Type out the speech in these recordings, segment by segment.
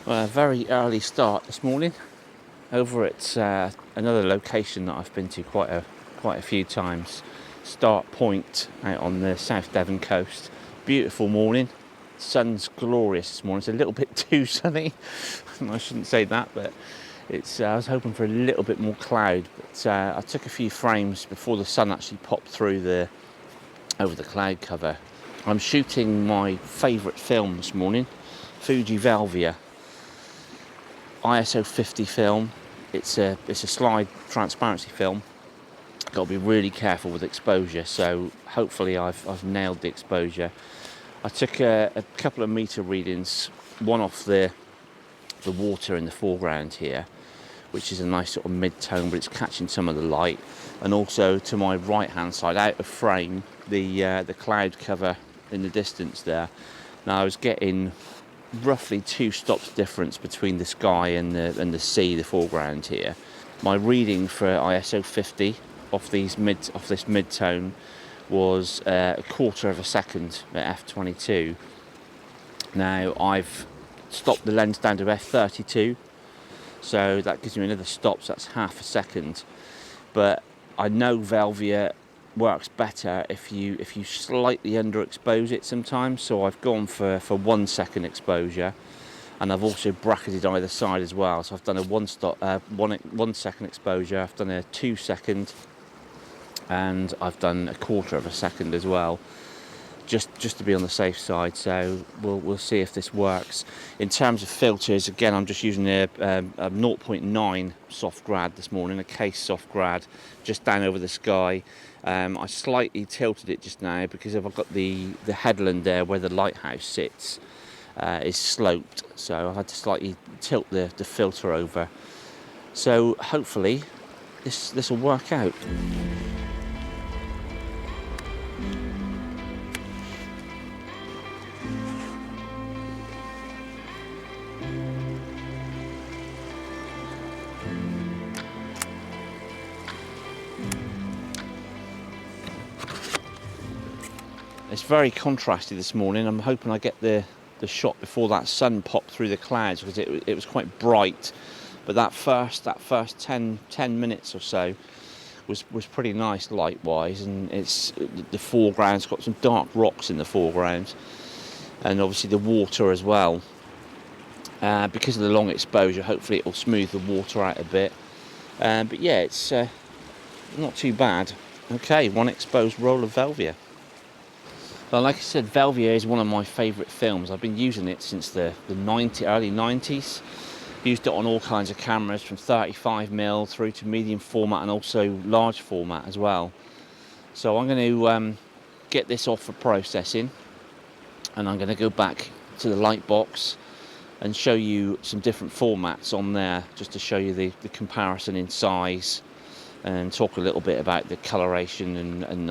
Well, a very early start this morning over at another location that I've been to quite a few times. Start Point out on the South Devon coast. Beautiful morning. Sun's glorious this morning. It's a little bit too sunny. I shouldn't say that, but it's. I was hoping for a little bit more cloud, but I took a few frames before the sun actually popped through over the cloud cover. I'm shooting my favourite film this morning, Fuji Velvia. ISO 50 film. It's a slide transparency film. Got to be really careful with exposure, so hopefully I've nailed the exposure. I took a couple of meter readings, one off the water in the foreground here, which is a nice sort of mid-tone, but it's catching some of the light, and also to my right hand side, out of frame, the cloud cover in the distance there. Now I was getting roughly 2 stops difference between the sky and the sea, the foreground here. My reading for ISO 50 off this mid-tone was a quarter of a second at f22. Now I've stopped the lens down to f32, so that gives me another stop, so that's half a second. But I know Velvia works better if you slightly underexpose it sometimes, so I've gone for 1 second exposure, and I've also bracketed either side as well. So I've done a 1 second exposure, I've done a 2 second, and I've done a quarter of a second as well, just to be on the safe side. So we'll see if this works. In terms of filters, again, I'm just using a 0.9 soft grad this morning, a case soft grad, just down over the sky. I slightly tilted it just now because I've got the headland there where the lighthouse sits is sloped, so I've had to slightly tilt the filter over. So hopefully this will work out. It's very contrasty this morning. I'm hoping I get the shot before that sun popped through the clouds, because it was quite bright. But that first 10 minutes or so was pretty nice light-wise, and the foreground's got some dark rocks in the foreground, and obviously the water as well. Because of the long exposure, hopefully it will smooth the water out a bit. But yeah, it's not too bad. Okay, one exposed roll of Velvia. Well, like I said, Velvia is one of my favourite films. I've been using it since the early 90s. Used it on all kinds of cameras, from 35mm through to medium format and also large format as well. So I'm going to get this off for processing, and I'm going to go back to the light box and show you some different formats on there, just to show you the comparison in size, and talk a little bit about the coloration and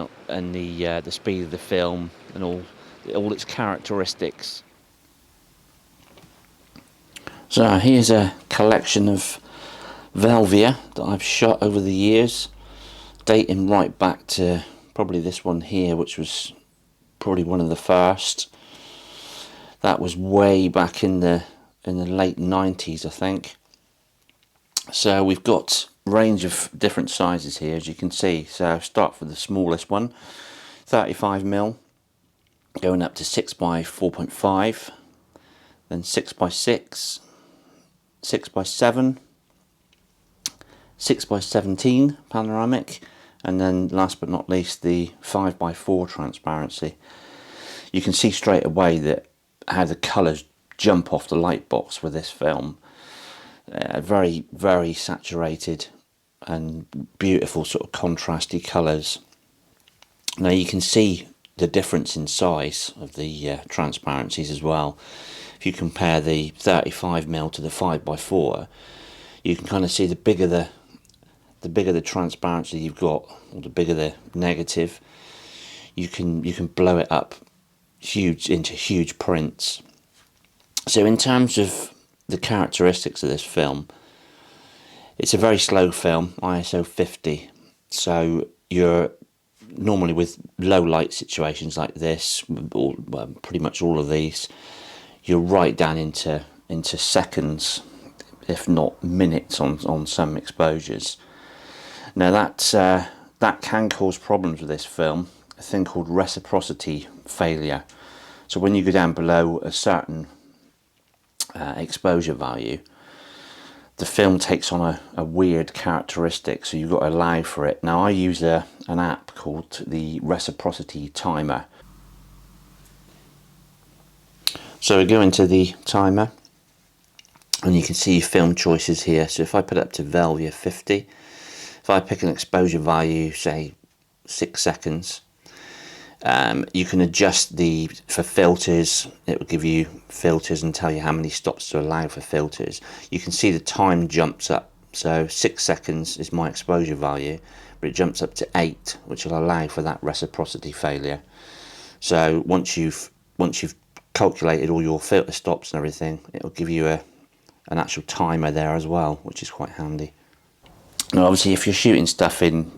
the speed of the film and all its characteristics. So here's a collection of Velvia that I've shot over the years, dating right back to probably this one here, which was probably one of the first. That was way back in the late 90s, I think. So we've got a range of different sizes here, as you can see. So I'll start with the smallest one, 35mm, going up to 6x4.5, then 6x6, 6x7, 6x17 panoramic, and then last but not least the 5x4 transparency. You can see straight away how the colours jump off the light box with this film. Very, very saturated and beautiful sort of contrasty colours. Now you can see the difference in size of the transparencies as well. If you compare the 35mm to the 5x4, you can kind of see the bigger the transparency you've got, or the bigger the negative, you can blow it up into huge prints. So in terms of the characteristics of this film, it's a very slow film, ISO 50. So you're normally, with low light situations like this, pretty much all of these, you're right down into into seconds, if not minutes on some exposures. Now that can cause problems with this film, a thing called reciprocity failure. So when you go down below a certain exposure value, the film takes on a weird characteristic, so you've got to allow for it. Now I use an app called the reciprocity timer. So we go into the timer and you can see film choices here. So if I put it up to Velvia 50, if I pick an exposure value, say 6 seconds, you can adjust for filters. It will give you filters and tell you how many stops to allow for filters. You can see the time jumps up. So 6 seconds is my exposure value, but it jumps up to 8, which will allow for that reciprocity failure. So once you've calculated all your filter stops and everything, it will give you an actual timer there as well, which is quite handy. Now obviously if you're shooting stuff in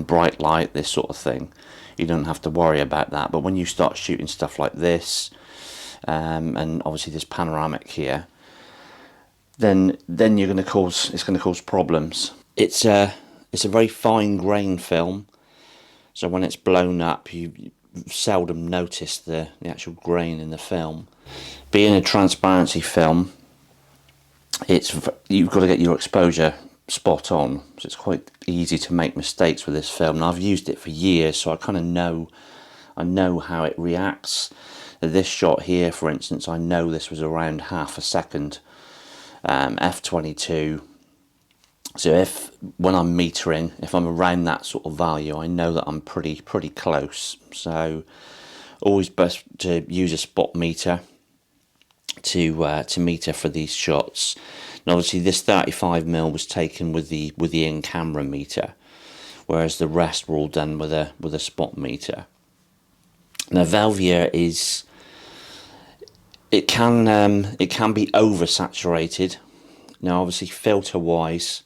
bright light, this sort of thing, you don't have to worry about that. But when you start shooting stuff like this, and obviously this panoramic here, then you're going to cause problems. It's a very fine grained film, so when it's blown up, you seldom notice the actual grain in the film. Being a transparency film, you've got to get your exposure spot on, so it's quite easy to make mistakes with this film. And I've used it for years, so I kind of know how it reacts. This shot here, for instance, I know this was around half a second, f22. So when I'm metering, if I'm around that sort of value, I know that I'm pretty close. So always best to use a spot meter to meter for these shots. And obviously this 35mm was taken with the in-camera meter, whereas the rest were all done with a spot meter. Now Velvia it can be oversaturated. Now obviously filter wise,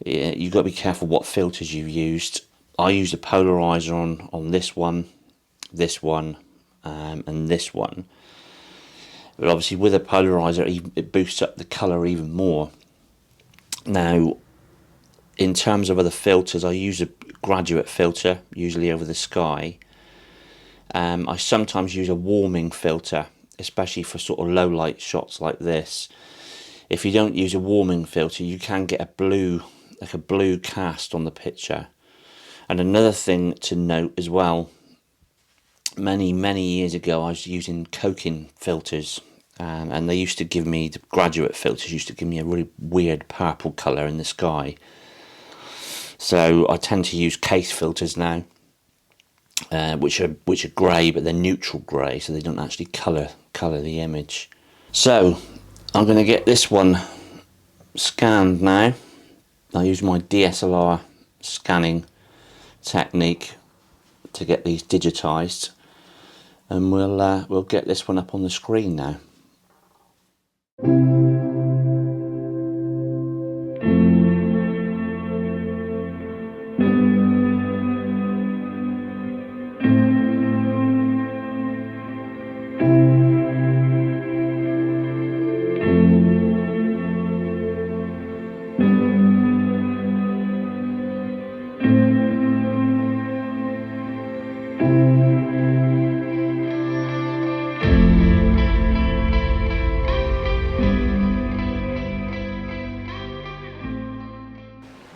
you've got to be careful what filters you've used. I used a polarizer on this one, and this one. But obviously with a polarizer it boosts up the colour even more. Now in terms of other filters, I use a graduate filter, usually over the sky. I sometimes use a warming filter, especially for sort of low light shots like this. If you don't use a warming filter, you can get a blue cast on the picture. And another thing to note as well, many years ago I was using coking filters, and they used to give me, the graduate filters used to give me a really weird purple colour in the sky. So I tend to use case filters now, which are grey, but they're neutral grey, so they don't actually colour the image. So I'm going to get this one scanned now. I'll use my DSLR scanning technique to get these digitized, and we'll get this one up on the screen now.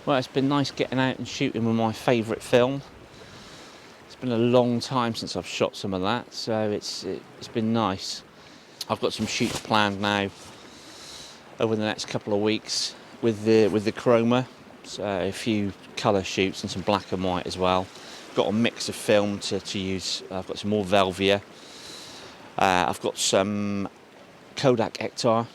Well, it's been nice getting out and shooting with my favourite film. It's been a long time since I've shot some of that, so it's been nice. I've got some shoots planned now over the next couple of weeks with the Chroma, so a few colour shoots and some black and white as well. Got a mix of film to use. I've got some more Velvia. I've got some Kodak Ektar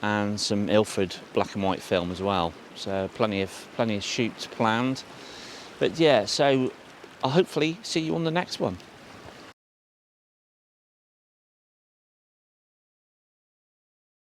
and some Ilford black and white film as well. So plenty of shoots planned. But yeah, so I'll hopefully see you on the next one.